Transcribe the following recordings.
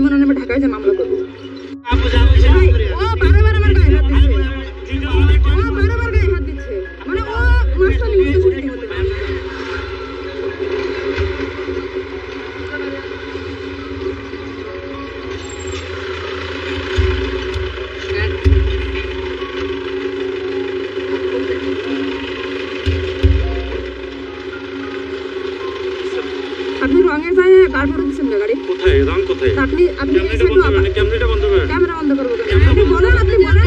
আমি ওনার নামে ঢাকায় যে মামলা করবো। ও বারবার আমার গায়ে হাত দিচ্ছে, ও বারবার গায়ে হাত দিচ্ছে, মানে ও মাস্টার নিতে ছুটি হতে পারে। আপনি রঙের গায়ে বারবার দিচ্ছেন না গাড়ি কোথায় রং কোথায়? আপনি আপনি ক্যামেরাটা বন্ধ করেন, ক্যামেরাটা বন্ধ করেন। ক্যামেরা বন্ধ করবো কেন? আপনি বলেন, আপনি বলেন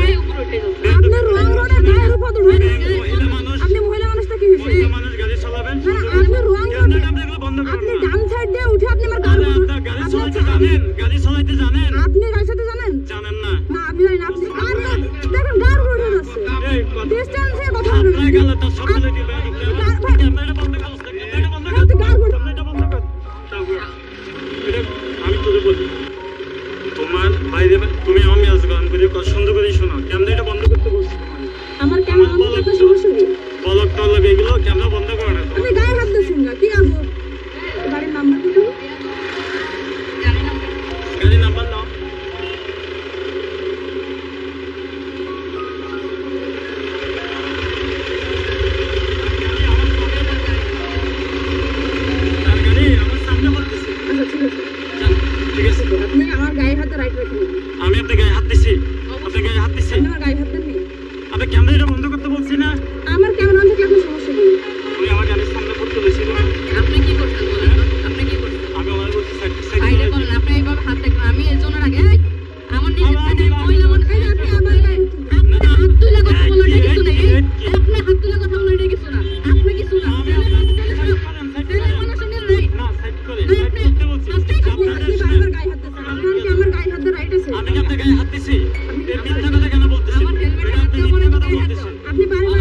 আপনি রং রোডে গায়ের উপর উঠে গেছেন। মহিলা মানুষ, আপনি মহিলা মানুষটা কি হয়েছে? মহিলা মানুষ গাড়ি চালাবেন, না, আপনি রং রোডে ক্যামেরাটা এগুলো বন্ধ করেন আপনি না। ডান সাইড দিয়ে উঠে আপনি আমার গাড়ি আরে আপনার গাড়ি চালাতে জানেন? গাড়ি চালাতে জানেন? আপনি গাড়ি সাথে জানেন জানেন না? না? আপনি জানেন, আপনি দেখেন গাড়ি উঠে যাচ্ছে, এই কথা, ডিস্টেন্সে কথা আপনার বলবেন। গেলে তার সকালে দিবে। ক্যামেরাটা বন্ধ কর, ক্যামেরাটা বন্ধ কর, ক্যামেরাটা বন্ধ কর। এটা আমি তোকে বলি, তোমার বাইরে তুমি আমি আজ গান করে কথা সুন্দর করে শোনো। ক্যামেরাটা বন্ধ করতে বলছি তোমাকে। আমার ক্যামেরা বন্ধ করতে সমস্যা কি? বলক টলক এগুলো ক্যামেরা বন্ধ করো না। আপনি গায়ে হাত দিচ্ছেন না, কি আবু? গাড়ির নাম্বার কত? গাড়ি নাম্বার নাও। তার গাড়ি আমার সামনে বলতেছে। আচ্ছা ঠিক আছে, ঠিক আছে, আপনি আমার গায়ে হাতে রাইট রাখেন। আমি আপনার গায়ে হাত দিছি, আপনার গায়ে হাত দিছি। আপনি আমার গায়ে হাত দেননি? আপনি ক্যামেরাটা বন্ধ করতে বলছি না? আমার ক্যামেরা অন থাকলে আপনার সমস্যা কি? তুমি আমার গাড়ির সামনে পড়তে বলেছিল না? আপনি কি করছেন বলেন তো? আপনি কি করছেন? আমি আমার বলছি বাইরে বলেন, আপনি এইভাবে হাত দেখবেন। আমি এর জন্য আগে আমার নিজের থেকে মহিলা মানুষ, এই যে আপনি আমার আপনি হাত তুলে কথা বলার এটা কিছু নেই। আপনি হাত তুলে কথা বলার এটা কিছু না। আপনি কিছু না। ছেলে মানুষের রাইট না সাইড করে সাইড করতে বলছি। আপনি বারবার গায়ে হাত দিচ্ছেন। আপনার কি আমার গায়ে হাতে রাইট আছে? আমি কি আপনার গায়ে হাত দিছি? এই মিথ্যা কথা কেন বলতেছেন? আমার হেলমেটে হাত আপনি দিয়ে মিথ্যা কথা গায়ে হাত বলতেছেন। আপনি বারবার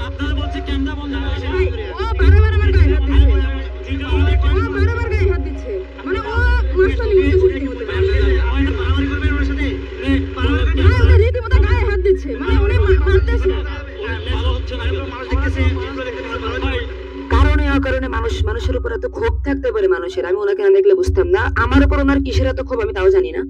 আপনারা বলছে ক্যামেরা বন্ধ করেছে। ভাই, ও বারবার আমার গায়ে হাত দিচ্ছে, যদি অনেক ও বারবার গায়ে হাত দিচ্ছে, মানে ও মাস্টার নিতে ছুটি হতে পারে। মারামারি করবেন ওর সাথে? হ্যাঁ, উনি রীতিমতো গায়ে হাত দিচ্ছে, মানে উনি মারতেছে। ভালো হচ্ছে না, মানুষ দেখতেছে, আমরা দেখতে ভাই কারণে অকারণে মানুষের উপর এত ক্ষোভ থাকতে পারে মানুষের, আমি ওনাকে না দেখলে বুঝতাম না। আমার উপর ওনার কিসের এত ক্ষোভ আমি তাও জানি না।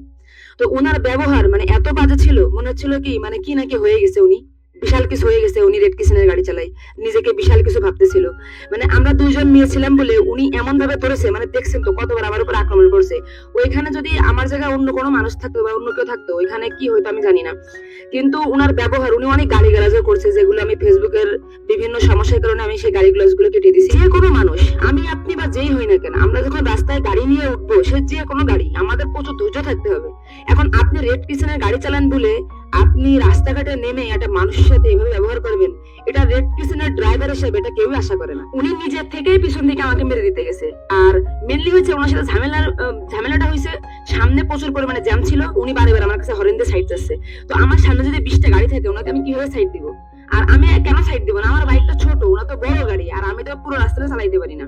তো ওনার ব্যবহার মানে এত বাজে ছিল, মনে হচ্ছিল কি মানে কি নাকি হয়ে গেছে, উনি বিশাল কিছু হয়ে গেছে। উনি রেড কিসেনের গাড়ি চালাই, নিজেকে বিশাল কিছু ভাবতেছিল। মানে আমরা দুইজন মেয়ে ছিলাম বলে উনি এমন ভাবে ধরেছে, মানে দেখছেন তো কতবার আমার উপর আক্রমণ করছে। ওইখানে যদি আমার জায়গায় অন্য কোনো মানুষ থাকতো বা অন্য কেউ থাকতো, ওইখানে কি হইতো আমি জানি না। কিন্তু উনার ব্যবহার, উনি অনেক গালিগালাজও করছে, যেগুলো আমি ফেসবুকের বিভিন্ন সমস্যার কারণে আমি সেই গালিগুলো কেটে দিছি। যে কোনো মানুষ, আমি আপনি বা যেই হই না কেন, আমরা যখন রাস্তায় গাড়ি নিয়ে উঠবো, সে যে কোনো গাড়ি, আমাদের প্রচুর ধৈর্য থাকতে হবে। এখন আপনি রেড কিসেনের গাড়ি চালান বলে আপনি রাস্তাঘাটে নেমে একটা মানুষের সাথে এভাবে ব্যবহার করবেন, এটা রেড কিসেনের ড্রাইভার হিসেবে এটা কেউই আশা করে না। উনি নিজের থেকেই পিছন দিকে আমাকে মেরে দিতে গেছে। আর মেনলি হয়েছে ওনার সাথে ঝামেলাটা হয়েছে, সামনে প্রচুর পরিমাণে জ্যাম ছিল, উনি বারে আমার কাছে হরেন দিয়ে সাইড যাচ্ছে। তো আমার সামনে যদি 20টা গাড়ি থাকে, ওনাকে আমি কিভাবে সাইড দিব? আর আমি কেন সাইড দিব না? আমার বাইকটা ছোট, ওনা তো বড় গাড়ি, আর আমি তো পুরো রাস্তাটা চালাইতে পারি না।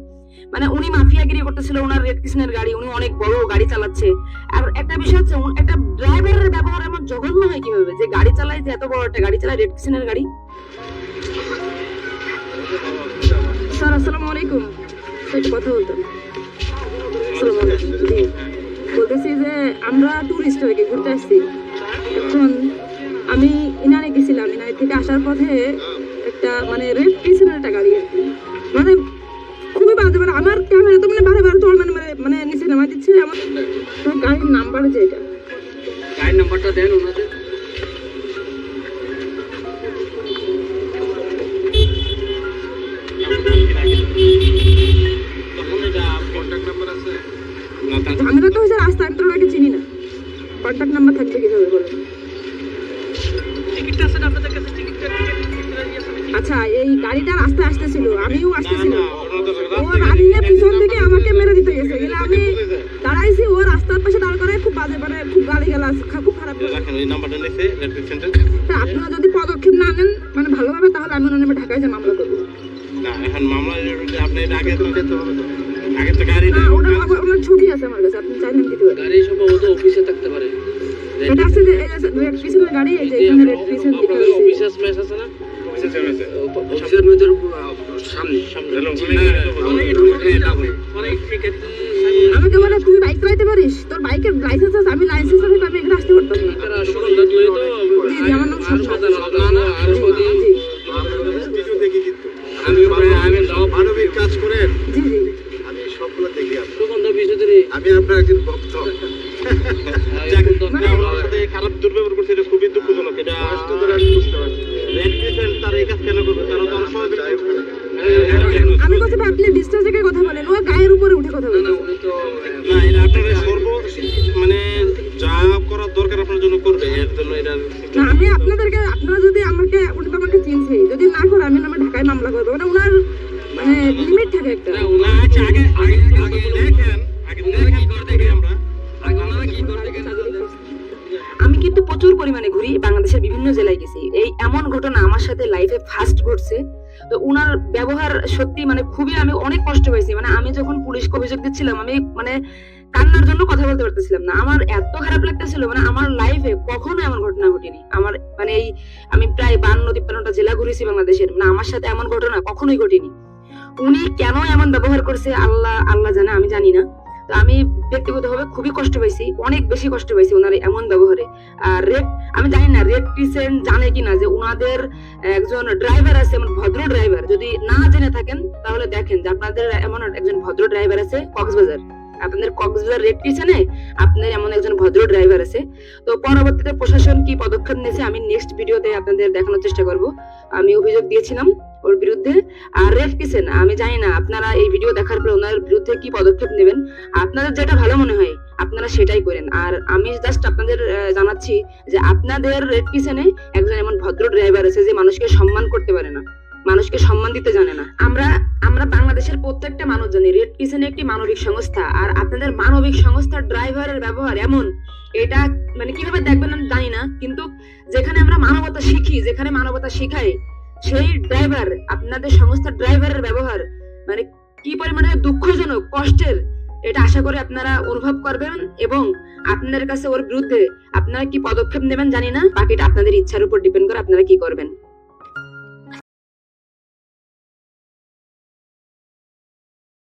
মানে উনি মাফিয়াগিরি করতেছিল, ওনার রেড কিসেনের গাড়ি, উনি অনেক বড় গাড়ি চালাচ্ছে। আর একটা বিষয় হচ্ছে, একটা ড্রাইভারের ব্যবহার এমন জঘন্য হয় কিভাবে, যে গাড়ি চালায়, যে এত বড় একটা গাড়ি চালায়, রেড কিসেনের গাড়ি। স্যার আসসালামু আলাইকুম, একটা কথা বলতাম। আসসালামু আলাইকুম। জি, বলতেছি যে আমরা টুরিস্ট হয়ে ঘুরতে আসছি। এখন আমি ইনারে গেছিলাম, ইনারে থেকে আসার পথে একটা মানে রেড কিসেনের একটা গাড়ি আর কি, মানে খুবই বাজে, মানে আমার ক্যামেরা তো মানে বারে তোর মানে নিচে নামাই দিচ্ছে। আমার গাড়ির নাম্বার যে এটা, গাড়ির নাম্বারটা দেন ওনাদের। ঝামেলা তো হয়েছে রাস্তা, আমি তো ওনাকে চিনি না, কন্ট্যাক্ট নাম্বার থাকবে কিভাবে বলেন? আচ্ছা, এই গাড়িটা রাস্তায় আসতেছিল, আমিও আসতেছিলাম, ও রানিয়ে পিছন থেকে আমাকে মেরে দিতে গেছে। গেলে আমি দাঁড়াইছি, ও রাস্তার পাশে দাঁড় করায় খুব বাজে, মানে খুব গালিগালাজ, খুব খারাপ। তা আপনারা যদি পদক্ষেপ না নেন মানে ভালোভাবে, তাহলে আমি ওনার নামে ঢাকায় যে মামলা করবো। না এখন মামলা আপনি আগে তো দিতে হবে, আগে তো গাড়ি না, ওনার ছবি আছে আমার কাছে, আপনি চাইলে আমি দিতে পারি। গাড়ি সম্ভবত অফিসে থাকতে পারে। এটা আছে যে রেড পিছনের গাড়ি, এই যে এখানে রেড পিছন দিকে আপনাদের আছে। অফিসের স্পেস আছে না? অফিসের মেয়েদের সামনে আমাকে বলে তুমি বাইক চালাইতে পারিস? তোর বাইকের লাইসেন্স আছে? আমি লাইসেন্স আছে, আমি এখানে আসতে পারতাম না। তারা সুগন্ধা তুই তো জি জি, আমার নাম আর সুগন্ধা। কথা না আর বদি জি ভিডিও দেখি কিন্তু আমি দাও মানবিক কাজ করেন, জি জি। আমি সবগুলো দেখি আপনার। সুগন্ধা বিষয়টি আমি আপনার একজন ভক্ত। আমার সাথে খারাপ দুর্ব্যবহার করছে, এটা খুবই দুঃখজনক। এটা কষ্ট করে আমি বুঝতে পারছি। রেড ক্রিসেন্ট তারা এই কাজ কেন করবে? তারা তো অনেক সময় যাই হোক, আমি কথা আপনি ডিস্টেন্স থেকে কথা বলেন, ও গায়ের উপরে উঠে কথা বলেন। উনি তো না, এটা আপনারা মানে যা করার দরকার আপনার জন্য করবে, এর জন্য এটা না, আমি আপনাদেরকে, আপনারা যদি আমাকে, উনি তো আমাকে চিনছে, যদি না করে আমি নামে ঢাকায় মামলা করবো। মানে ওনার মানে লিমিট থাকে একটা। না, আচ্ছা, আগে দেখেন, আগে দেখেন করে দেখি আমরা। ওনারা কি করতে গেছে আমি কিন্তু প্রচুর পরিমাণে ঘুরি, বাংলাদেশের বিভিন্ন জেলায় গেছি। এই এমন ঘটনা আমার সাথে লাইফে ফার্স্ট ঘটছে। তো উনার ব্যবহার সত্যি মানে খুবই, আমি অনেক কষ্ট পেয়েছি। মানে আমি যখন পুলিশকে অভিযোগ দিচ্ছিলাম, আমি মানে কান্নার জন্য কথা বলতে পারতেছিলাম না। আমার এত খারাপ লাগতেছিল, মানে আমার লাইফে কখনো এমন ঘটনা ঘটেনি। আমার মানে এই আমি প্রায় 52-53টা জেলা ঘুরেছি বাংলাদেশের, মানে আমার সাথে এমন ঘটনা কখনোই ঘটেনি। উনি কেন এমন ব্যবহার করছে আল্লাহ জানে, আমি জানি না। তো আমি ব্যক্তিগতভাবে খুবই কষ্ট পাইছি, অনেক বেশি কষ্ট পাইছি ওনার এমন ব্যবহারে। আর আমি জানি না রেড ক্রিসেন্ট জানে কিনা যে ওনাদের একজন ড্রাইভার আছে, এমন ভদ্র ড্রাইভার। যদি না জেনে থাকেন তাহলে দেখেন যে আপনাদের এমন একজন ভদ্র ড্রাইভার আছে কক্সবাজার, আপনাদের কক্সবাজার রেড ক্রিসেন্টে আপনার এমন একজন ভদ্র ড্রাইভার আছে। তো পরবর্তীতে প্রশাসন কি পদক্ষেপ নিয়েছে আমি নেক্সট ভিডিওতে আপনাদের দেখানোর চেষ্টা করব। আমি অভিযোগ দিয়েছিলাম ওর বিরুদ্ধে। আর রেড ক্রিসেন্ট আমি জানি না আপনারা এই ভিডিও দেখার পর ওনার বিরুদ্ধে কি পদক্ষেপ নেবেন, আপনাদের যেটা ভালো মনে হয় আপনারা সেটাই করেন। আর আমি জাস্ট আপনাদের জানাচ্ছি যে আপনাদের রেড ক্রিসেন্টে একজন এমন ভদ্র ড্রাইভার আছে যে মানুষকে সম্মান করতে পারে না, মানুষকে সম্মান দিতে জানে না। আমরা বাংলাদেশের প্রত্যেকটা মানুষ জানি রেড ক্রিসেন্ট একটি মানবিক সংস্থা। আর আপনাদের মানবিক সংস্থার ড্রাইভারের ব্যবহার এমন, এটা মানে কিভাবে দেখবেন আমি জানি না, কিন্তু যেখানে আমরা মানবতা শিখি, যেখানে মানবতা শিখাই, সেই ড্রাইভার, আপনাদের সংস্থার ড্রাইভারের ব্যবহার মানে কি পরিমাণে দুঃখজনক, কষ্টের, এটা আশা করি আপনারা অনুভব করবেন। এবং আপনাদের কাছে ওর বিরুদ্ধে আপনারা কি পদক্ষেপ নেবেন জানি না, বাকিটা আপনাদের ইচ্ছার উপর ডিপেন্ড করে আপনারা কি করবেন।